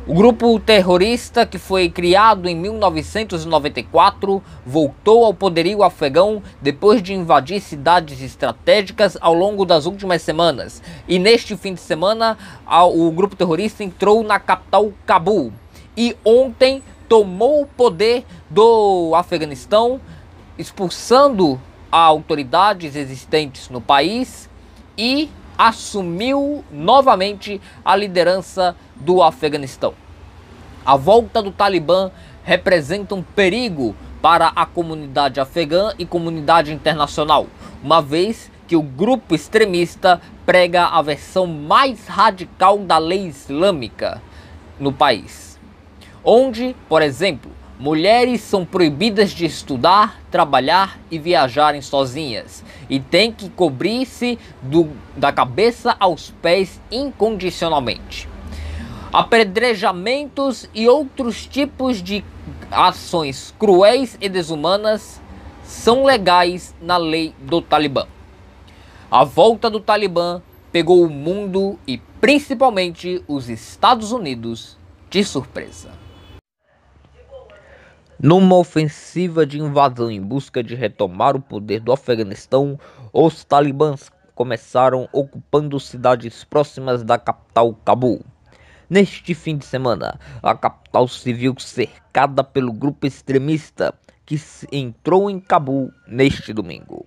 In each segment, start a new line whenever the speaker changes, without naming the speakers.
O grupo terrorista, que foi criado em 1994, voltou ao poderio afegão depois de invadir cidades estratégicas ao longo das últimas semanas. E neste fim de semana, o grupo terrorista entrou na capital Cabul e ontem tomou o poder do Afeganistão, expulsando autoridades existentes no país e assumiu novamente a liderança do Afeganistão. A volta do Talibã representa um perigo para a comunidade afegã e comunidade internacional, uma vez que o grupo extremista prega a versão mais radical da lei islâmica no país, onde, por exemplo, mulheres são proibidas de estudar, trabalhar e viajarem sozinhas e têm que cobrir-se da cabeça aos pés incondicionalmente. Apedrejamentos e outros tipos de ações cruéis e desumanas são legais na lei do Talibã. A volta do Talibã pegou o mundo e principalmente os Estados Unidos de surpresa. Numa ofensiva de invasão em busca de retomar o poder do Afeganistão, os talibãs começaram ocupando cidades próximas da capital Cabul. Neste fim de semana, a capital se viu cercada pelo grupo extremista que entrou em Cabul neste domingo.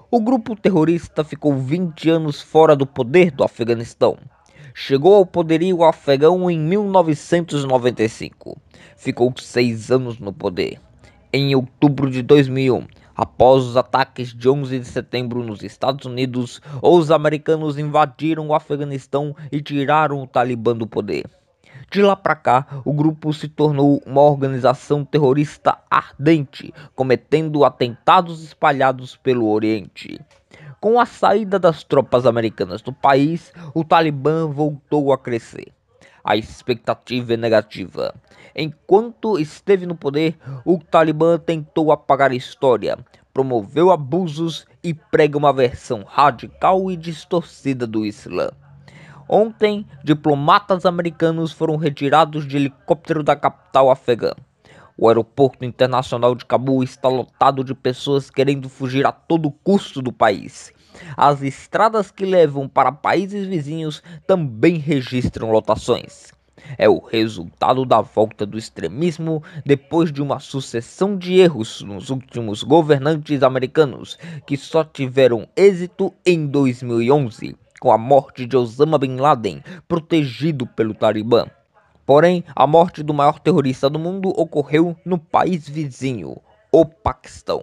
O grupo terrorista ficou 20 anos fora do poder do Afeganistão. Chegou ao poderio afegão em 1995. Ficou 6 anos no poder. Em outubro de 2001, após os ataques de 11 de setembro nos Estados Unidos, os americanos invadiram o Afeganistão e tiraram o Talibã do poder. De lá para cá, o grupo se tornou uma organização terrorista ardente, cometendo atentados espalhados pelo Oriente. Com a saída das tropas americanas do país, o Talibã voltou a crescer. A expectativa é negativa. Enquanto esteve no poder, o Talibã tentou apagar a história, promoveu abusos e prega uma versão radical e distorcida do Islã. Ontem, diplomatas americanos foram retirados de helicóptero da capital afegã. O aeroporto internacional de Cabul está lotado de pessoas querendo fugir a todo custo do país. As estradas que levam para países vizinhos também registram lotações. É o resultado da volta do extremismo depois de uma sucessão de erros nos últimos governantes americanos que só tiveram êxito em 2011, com a morte de Osama Bin Laden, protegido pelo Talibã. Porém, a morte do maior terrorista do mundo ocorreu no país vizinho, o Paquistão.